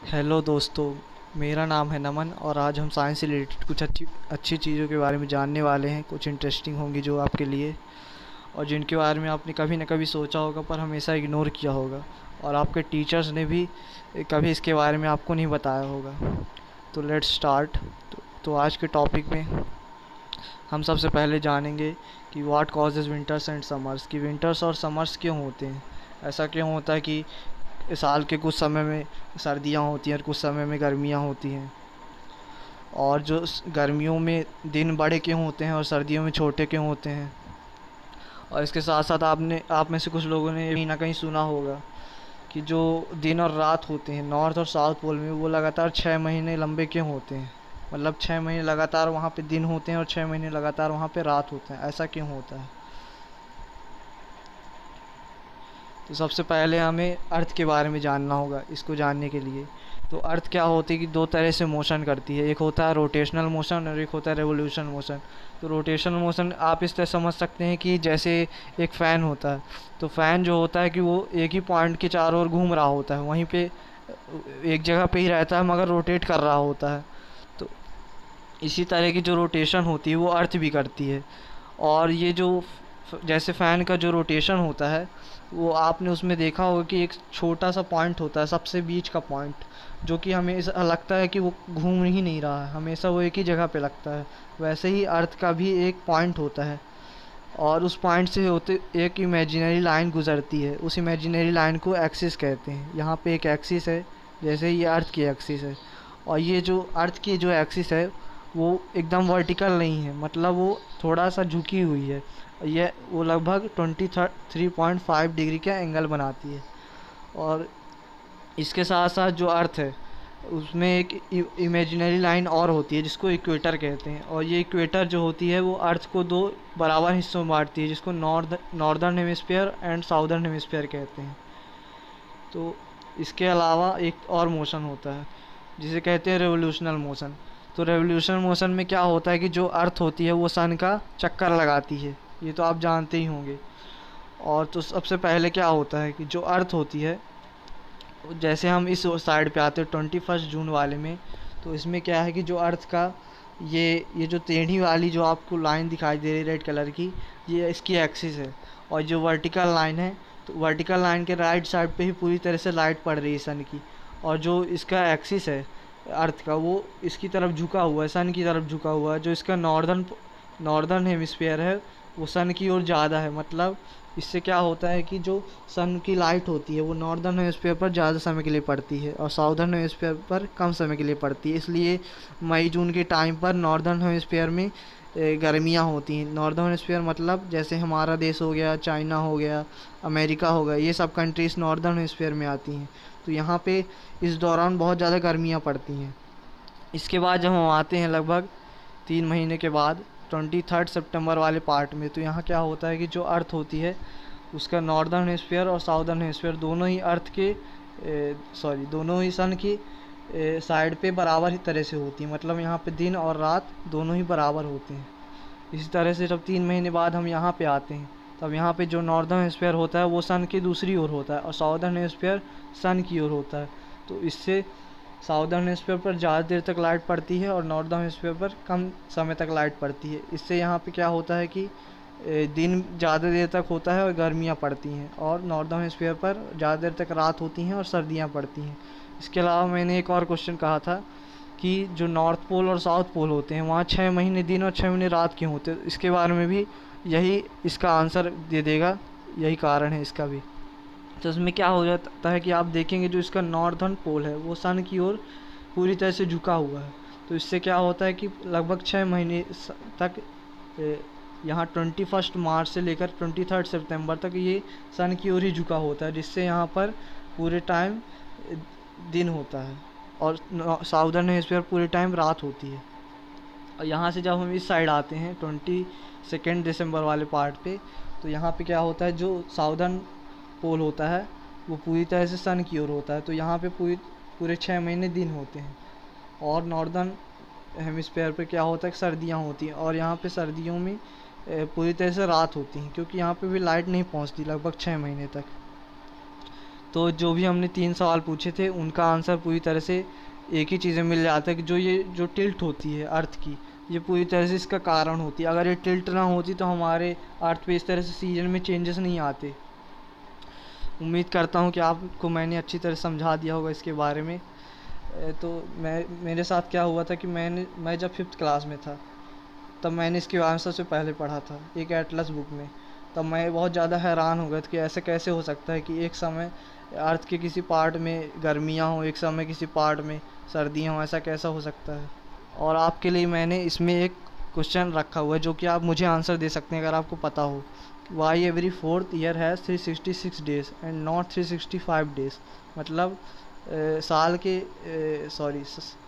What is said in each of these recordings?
Hello दोस्तों। मेरा नाम है नमन और आज हम साइंस से रिलेटेड कुछ अच्छी अच्छी चीज़ों के बारे में जानने वाले हैं। कुछ इंटरेस्टिंग होंगी जो आपके लिए और जिनके बारे में आपने कभी ना कभी सोचा होगा पर हमेशा इग्नोर किया होगा और आपके टीचर्स ने भी कभी इसके बारे में आपको नहीं बताया होगा। तो लेट्स स्टार्ट। तो आज के टॉपिक में हम सबसे पहले जानेंगे कि what causes winters and summers, कि विंटर्स और समर्स क्यों होते हैं। ऐसा क्यों होता है कि साल के कुछ समय में सर्दियाँ होती हैं और कुछ समय में गर्मियाँ होती हैं, और जो गर्मियों में दिन बड़े क्यों होते हैं और सर्दियों में छोटे क्यों होते हैं। और इसके साथ साथ आप में से कुछ लोगों ने कहीं ना कहीं सुना होगा कि जो दिन और रात होते हैं नॉर्थ और साउथ पोल में, वो लगातार 6 महीने लंबे क्यों होते हैं। मतलब 6 महीने लगातार वहाँ पे दिन होते हैं और 6 महीने लगातार वहाँ पे रात होते हैं, ऐसा क्यों होता है। तो सबसे पहले हमें अर्थ के बारे में जानना होगा। इसको जानने के लिए तो अर्थ क्या होती है कि दो तरह से मोशन करती है, एक होता है रोटेशनल मोशन और एक होता है रेवोल्यूशन मोशन। तो रोटेशनल मोशन आप इस तरह समझ सकते हैं कि जैसे एक फ़ैन होता है, तो फ़ैन जो होता है कि वो एक ही पॉइंट के चारों ओर घूम रहा होता है, वहीं पे एक जगह पे ही रहता है मगर रोटेट कर रहा होता है। तो इसी तरह की जो रोटेशन होती है वो अर्थ भी करती है। और ये जो जैसे फ़ैन का जो रोटेशन होता है वो आपने उसमें देखा होगा कि एक छोटा सा पॉइंट होता है, सबसे बीच का पॉइंट, जो कि हमें ऐसा लगता है कि वो घूम ही नहीं रहा है, हमेशा वो एक ही जगह पे लगता है। वैसे ही अर्थ का भी एक पॉइंट होता है और उस पॉइंट से होते एक इमेजिनरी लाइन गुजरती है। उस इमेजिनरी लाइन को एक्सिस कहते हैं। यहाँ पे एक एक्सिस है, जैसे ये अर्थ की एक्सिस है, और ये जो अर्थ की जो एक्सिस है वो एकदम वर्टिकल नहीं है, मतलब वो थोड़ा सा झुकी हुई है। ये वो लगभग 23.5 डिग्री का एंगल बनाती है। और इसके साथ साथ जो अर्थ है उसमें एक इमेजिनरी लाइन और होती है जिसको इक्वेटर कहते हैं, और ये इक्वेटर जो होती है वो अर्थ को दो बराबर हिस्सों में बांटती है, जिसको northern hemisphere and southern hemisphere कहते हैं। तो इसके अलावा एक और मोशन होता है जिसे कहते हैं रेवोल्यूशनल मोशन। तो रेवोल्यूशनल मोशन में क्या होता है कि जो अर्थ होती है वो सन का चक्कर लगाती है, ये तो आप जानते ही होंगे। और तो सबसे पहले क्या होता है कि जो अर्थ होती है, जैसे हम इस साइड पे आते हैं 21 जून वाले में, तो इसमें क्या है कि जो अर्थ का ये जो टेढ़ी वाली जो आपको लाइन दिखाई दे रही है रेड कलर की, ये इसकी एक्सिस है। और जो वर्टिकल लाइन है, तो वर्टिकल लाइन के राइट साइड पे ही पूरी तरह से लाइट पड़ रही है सन की, और जो इसका एक्सिस है अर्थ का वो इसकी तरफ झुका हुआ है, सन की तरफ झुका हुआ है। जो इसका नॉर्दर्न हेमिस्फीयर है वो सन की ओर ज़्यादा है। मतलब इससे क्या होता है कि जो सन की लाइट होती है वो नॉर्दर्न हेमिस्फीयर पर ज़्यादा समय के लिए पड़ती है और साउदर्न हेमिस्फीयर पर कम समय के लिए पड़ती है। इसलिए मई जून के टाइम पर नॉर्दर्न हेमिस्फीयर में गर्मियाँ होती हैं। नॉर्दर्न हेमिस्फीयर मतलब जैसे हमारा देश हो गया, चाइना हो गया, अमेरिका हो गया, ये सब कंट्रीज़ नॉर्दर्न हेमिस्फीयर में आती हैं। तो यहाँ पे इस दौरान बहुत ज़्यादा गर्मियाँ पड़ती हैं। इसके बाद जब हम आते हैं लगभग 3 महीने के बाद 23 सितंबर वाले पार्ट में, तो यहाँ क्या होता है कि जो अर्थ होती है उसका नॉर्दर्न हेमिस्फीयर और साउदर्न हेमिस्फीयर दोनों ही अर्थ के दोनों ही सन की साइड पे बराबर ही तरह से होती है। मतलब यहाँ पे दिन और रात दोनों ही बराबर होते हैं। इसी तरह से जब 3 महीने बाद हम यहाँ पे आते हैं, तब यहाँ पे जो नॉर्दर्न हेमिस्फीयर होता है वो सन की दूसरी ओर होता है और साउदर्न हेमिस्फीयर सन की ओर होता है। तो इससे साउदर्न हेमिस्फीयर पर ज़्यादा देर तक लाइट पड़ती है और नॉर्दर्न हेमिस्फीयर पर कम समय तक लाइट पड़ती है। इससे यहाँ पे क्या होता है कि दिन ज़्यादा देर तक होता है और गर्मियाँ पड़ती हैं, और नॉर्दर्न हेमिस्फीयर पर ज़्यादा देर तक रात होती हैं और सर्दियाँ पड़ती हैं। इसके अलावा मैंने एक और क्वेश्चन कहा था कि जो नॉर्थ पोल और साउथ पोल होते हैं वहाँ 6 महीने दिन और 6 महीने रात क्यों होते हैं। इसके बारे में भी यही इसका आंसर दे देगा, यही कारण है इसका भी। तो इसमें क्या हो जाता है कि आप देखेंगे जो इसका नॉर्दर्न पोल है वो सन की ओर पूरी तरह से झुका हुआ है। तो इससे क्या होता है कि लगभग 6 महीने तक यहाँ 21 मार्च से लेकर 23 सितंबर तक ये सन की ओर ही झुका होता है, जिससे यहाँ पर पूरे टाइम दिन होता है और साउदर्न हेमिस्फीयर पूरे टाइम रात होती है। और यहाँ से जब हम इस साइड आते हैं 22 दिसंबर वाले पार्ट पे, तो यहाँ पे क्या होता है जो साउदर्न पोल होता है वो पूरी तरह से सन की ओर होता है। तो यहाँ पे पूरे 6 महीने दिन होते हैं, और नॉर्दर्न हेमिस्फीयर पे क्या होता है कि सर्दियाँ होती हैं, और यहाँ पे सर्दियों में पूरी तरह से रात होती हैं, क्योंकि यहाँ पे भी लाइट नहीं पहुँचती लगभग 6 महीने तक। तो जो भी हमने 3 सवाल पूछे थे उनका आंसर पूरी तरह से एक ही चीज़ में मिल जाता है कि जो टिल्ट होती है अर्थ की, ये पूरी तरह से इसका कारण होती है। अगर ये टिल्ट ना होती तो हमारे अर्थ पे इस तरह से सीजन में चेंजेस नहीं आते। उम्मीद करता हूँ कि आपको मैंने अच्छी तरह समझा दिया होगा इसके बारे में। तो मेरे साथ क्या हुआ था कि मैं जब 5th क्लास में था तब मैंने इसके बारे में सबसे पहले पढ़ा था एक एटलस बुक में। तब मैं बहुत ज़्यादा हैरान हो गया था कि ऐसे कैसे हो सकता है कि एक समय अर्थ के किसी पार्ट में गर्मियाँ हों, एक समय किसी पार्ट में सर्दियाँ हों, ऐसा कैसा हो सकता है। और आपके लिए मैंने इसमें एक क्वेश्चन रखा हुआ है जो कि आप मुझे आंसर दे सकते हैं अगर आपको पता हो। Why every 4th year has 366 days and not 365 days. मतलब साल के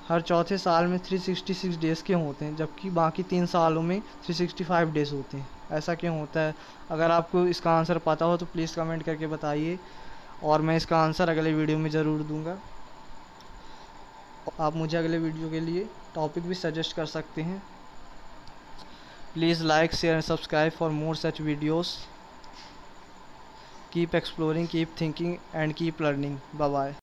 हर चौथे साल में 366 डेज़ क्यों होते हैं जबकि बाकी 3 सालों में 365 डेज़ होते हैं, ऐसा क्यों होता है। अगर आपको इसका आंसर पता हो तो प्लीज़ कमेंट करके बताइए और मैं इसका आंसर अगले वीडियो में ज़रूर दूंगा। आप मुझे अगले वीडियो के लिए टॉपिक भी सजेस्ट कर सकते हैं। Please like share and subscribe for more such videos. Keep exploring, keep thinking and keep learning. Bye bye.